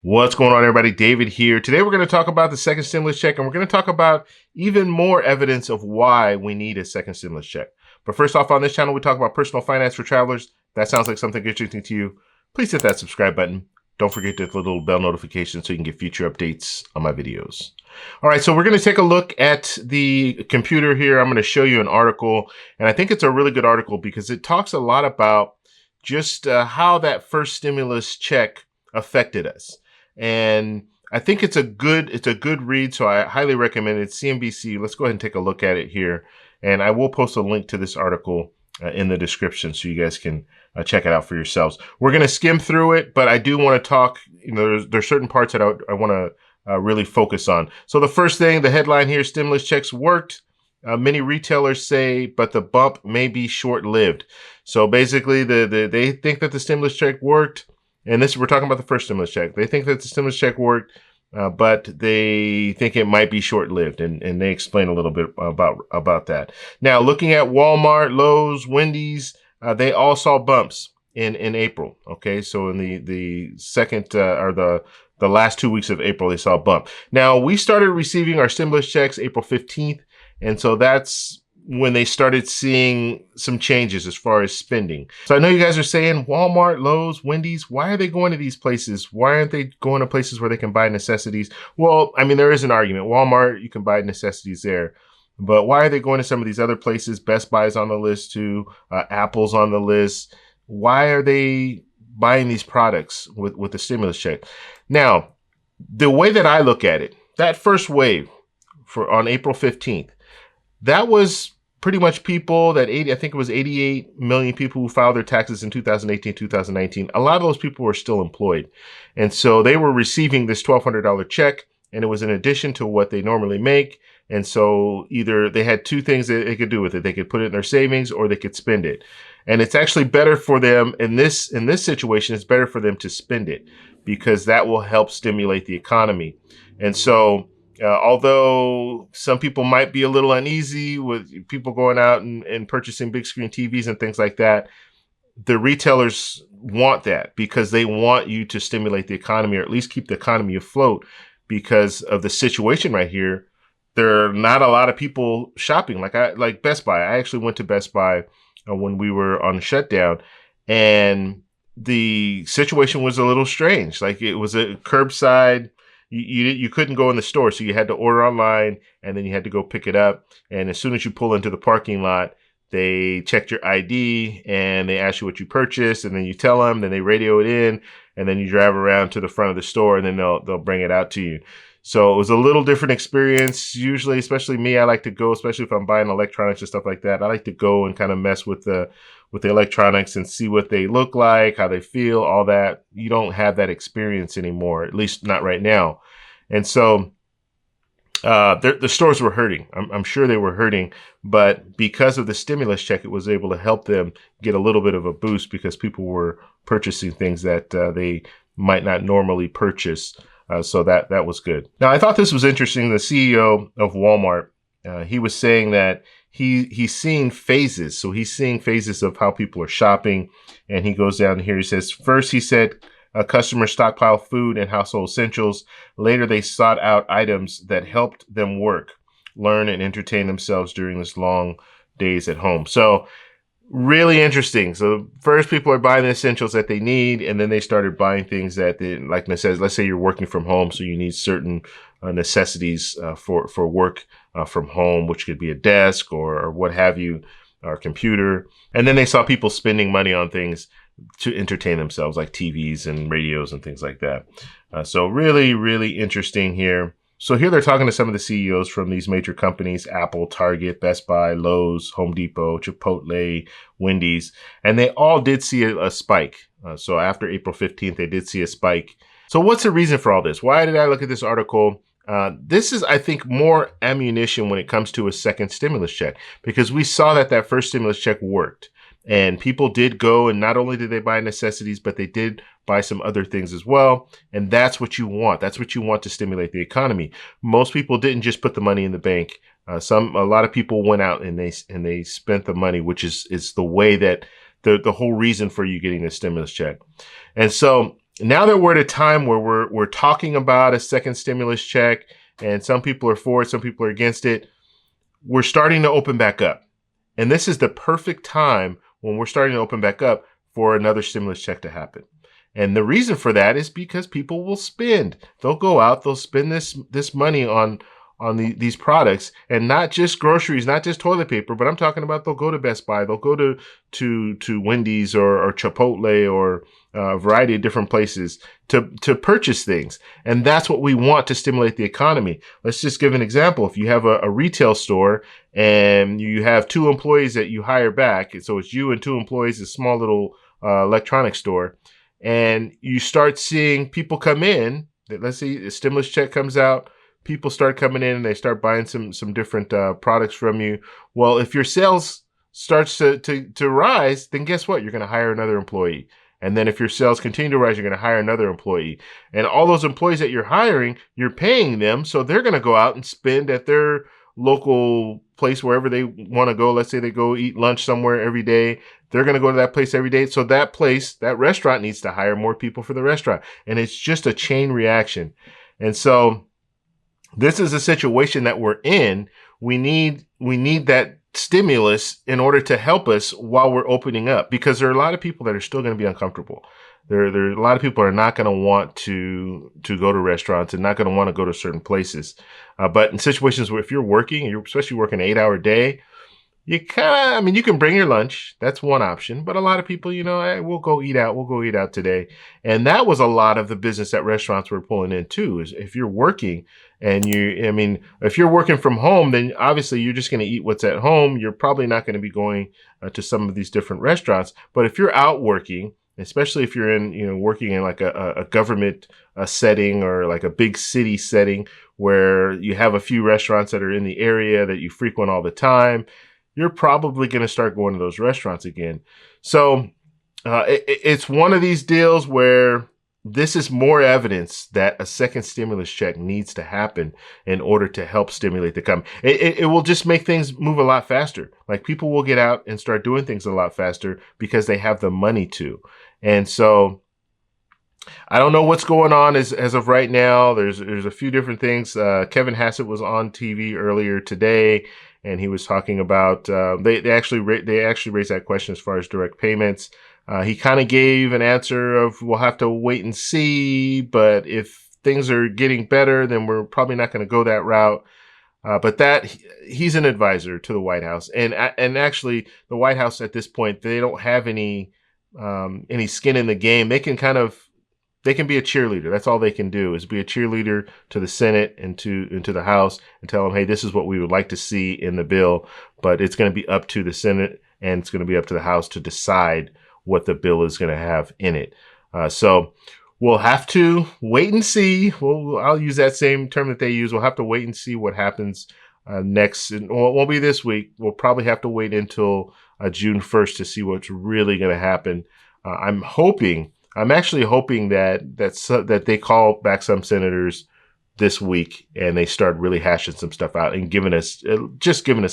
What's going on, everybody? David here. Today we're going to talk about the second stimulus check, and we're going to talk about even more evidence of why we need a second stimulus check. But first off, on this channel, we talk about personal finance for travelers. If that sounds like something interesting to you, please hit that subscribe button. Don't forget to hit the little bell notification so you can get future updates on my videos. All right, so we're going to take a look at the computer here. I'm going to show you an article, and I think it's a really good article because it talks a lot about just how that first stimulus check affected us. And I think it's a good read, so I highly recommend it. CNBC. Let's go ahead and take a look at it here, and I will post a link to this article in the description so you guys can check it out for yourselves. We're going to skim through it, but I do want to talk. There's certain parts that I want to really focus on. So the first thing, the headline here: stimulus checks worked. Many retailers say, but the bump may be short-lived. So basically, they think that the stimulus check worked. And we're talking about the first stimulus check. They think that the stimulus check worked, but they think it might be short-lived, and they explain a little bit about that. Now, looking at Walmart, Lowe's, Wendy's, they all saw bumps in April. Okay, so in the second or the last 2 weeks of April, they saw a bump. Now, we started receiving our stimulus checks April 15th, and so that's when they started seeing some changes as far as spending. So I know you guys are saying Walmart, Lowe's, Wendy's, why are they going to these places? Why aren't they going to places where they can buy necessities? Well, I mean, there is an argument. Walmart, you can buy necessities there. But why are they going to some of these other places? Best Buy's on the list too. Apple's on the list. Why are they buying these products with the stimulus check? Now, the way that I look at it, that first wave on April 15th, that was pretty much people that I think it was 88 million people who filed their taxes in 2018, 2019. A lot of those people were still employed. And so they were receiving this $1,200 check, and it was in addition to what they normally make. And so either they had two things that they could do with it. They could put it in their savings or they could spend it. And it's actually better for them in this situation, it's better for them to spend it because that will help stimulate the economy. And so although some people might be a little uneasy with people going out and purchasing big screen TVs and things like that, the retailers want that because they want you to stimulate the economy or at least keep the economy afloat because of the situation right here. There are not a lot of people shopping like Best Buy. I actually went to Best Buy when we were on shutdown, and the situation was a little strange. Like it was a curbside. You couldn't go in the store, so you had to order online, and then you had to go pick it up. And as soon as you pull into the parking lot, they checked your ID, and they ask you what you purchased, and then you tell them, then they radio it in, and then you drive around to the front of the store, and then they'll bring it out to you. So it was a little different experience. Usually, especially me, I like to go, especially if I'm buying electronics and stuff like that, I like to go and kind of mess with the electronics and see what they look like, how they feel, all that. You don't have that experience anymore, at least not right now. And so the stores were hurting. I'm sure they were hurting, but because of the stimulus check, it was able to help them get a little bit of a boost because people were purchasing things that they might not normally purchase. So that was good. Now, I thought this was interesting. The CEO of Walmart, he was saying that he's seeing phases. So he's seeing phases of how people are shopping. And he goes down here. He says, first, he said, customers stockpile food and household essentials. Later, they sought out items that helped them work, learn, and entertain themselves during this long days at home. So really interesting. So first, people are buying the essentials that they need, and then they started buying things that they, like necessities. Let's say you're working from home, so you need certain necessities for work from home, which could be a desk or what have you, or a computer. And then they saw people spending money on things to entertain themselves, like TVs and radios and things like that. So really, really interesting here. So here they're talking to some of the CEOs from these major companies: Apple, Target, Best Buy, Lowe's, Home Depot, Chipotle, Wendy's, and they all did see a spike. So after April 15th, they did see a spike. So what's the reason for all this? Why did I look at this article? This is, I think, more ammunition when it comes to a second stimulus check, because we saw that first stimulus check worked. And people did go, and not only did they buy necessities, but they did buy some other things as well. And that's what you want. That's what you want to stimulate the economy. Most people didn't just put the money in the bank. A lot of people went out and they spent the money, which is the way that the whole reason for you getting the stimulus check. And so now that we're at a time where we're talking about a second stimulus check, and some people are for it, some people are against it, we're starting to open back up. And this is the perfect time when we're starting to open back up for another stimulus check to happen. And the reason for that is because people will spend. They'll go out, they'll spend this money on these products, and not just groceries, not just toilet paper, but I'm talking about they'll go to Best Buy, they'll go to Wendy's or Chipotle or a variety of different places to purchase things. And that's what we want to stimulate the economy. Let's just give an example. If you have a retail store and you have 2 employees that you hire back, so it's you and 2 employees, a small little electronics store, and you start seeing people come in, let's see, a stimulus check comes out, people start coming in and they start buying some different products from you. Well, if your sales starts to rise, then guess what? You're going to hire another employee. And then if your sales continue to rise, you're going to hire another employee. And all those employees that you're hiring, you're paying them, so they're going to go out and spend at their local place, wherever they want to go. Let's say they go eat lunch somewhere every day. They're going to go to that place every day. So that place, that restaurant needs to hire more people for the restaurant. And it's just a chain reaction. And so this is a situation that we're in. We need that stimulus in order to help us while we're opening up, because there are a lot of people that are still going to be uncomfortable. There are a lot of people that are not going to want to go to restaurants and not going to want to go to certain places. But in situations where if you're working, you're especially working an 8-hour day, you you can bring your lunch. That's one option. But a lot of people, hey, we'll go eat out. We'll go eat out today. And that was a lot of the business that restaurants were pulling in too, is if you're working and if you're working from home, then obviously you're just going to eat what's at home. You're probably not going to be going to some of these different restaurants. But if you're out working, especially if you're in, working in like a government setting or like a big city setting where you have a few restaurants that are in the area that you frequent all the time, you're probably going to start going to those restaurants again. So it's one of these deals where this is more evidence that a second stimulus check needs to happen in order to help stimulate the economy. It will just make things move a lot faster. Like people will get out and start doing things a lot faster because they have the money to. And so I don't know what's going on as of right now. There's a few different things. Kevin Hassett was on TV earlier today, and he was talking about they actually raised that question as far as direct payments. He kind of gave an answer of we'll have to wait and see, but if things are getting better, then we're probably not going to go that route. But that he's an advisor to the White House, and actually the White House at this point, they don't have any skin in the game. They can be a cheerleader. That's all they can do, is be a cheerleader to the Senate and to the House and tell them, hey, this is what we would like to see in the bill, but it's going to be up to the Senate and it's going to be up to the House to decide what the bill is going to have in it. So we'll have to wait and see. I'll use that same term that they use. We'll have to wait and see what happens next. It won't be this week. We'll probably have to wait until June 1st to see what's really going to happen. I'm actually hoping that they call back some senators this week and they start really hashing some stuff out and giving us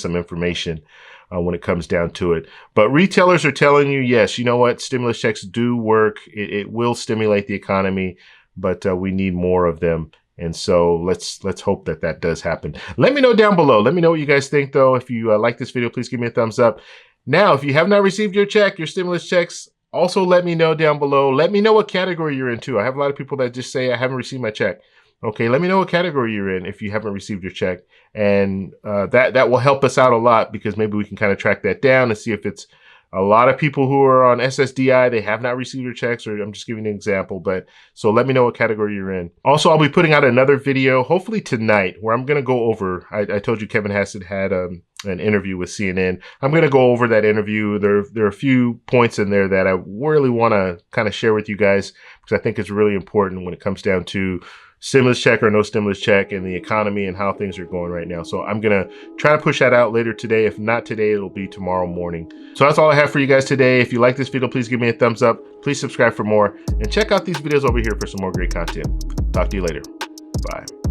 some information when it comes down to it. But retailers are telling you, yes, you know what? Stimulus checks do work. It will stimulate the economy, but we need more of them. And so let's hope that does happen. Let me know down below. Let me know what you guys think, though. If you like this video, please give me a thumbs up. Now, if you have not received your stimulus checks, also let me know down below. Let me know what category you're in too. I have a lot of people that just say, I haven't received my check. Okay, let me know what category you're in if you haven't received your check. And that will help us out a lot, because maybe we can kind of track that down and see if it's a lot of people who are on SSDI, they have not received their checks, or I'm just giving an example. But so let me know what category you're in. Also, I'll be putting out another video, hopefully tonight, where I'm going to go over, I told you Kevin Hassett had an interview with CNN. I'm going to go over that interview. There are a few points in there that I really want to kind of share with you guys, because I think it's really important when it comes down to stimulus check or no stimulus check and the economy and how things are going right now. So I'm going to try to push that out later today. If not today, it'll be tomorrow morning. So that's all I have for you guys today. If you like this video, please give me a thumbs up. Please subscribe for more, and check out these videos over here for some more great content. Talk to you later. Bye.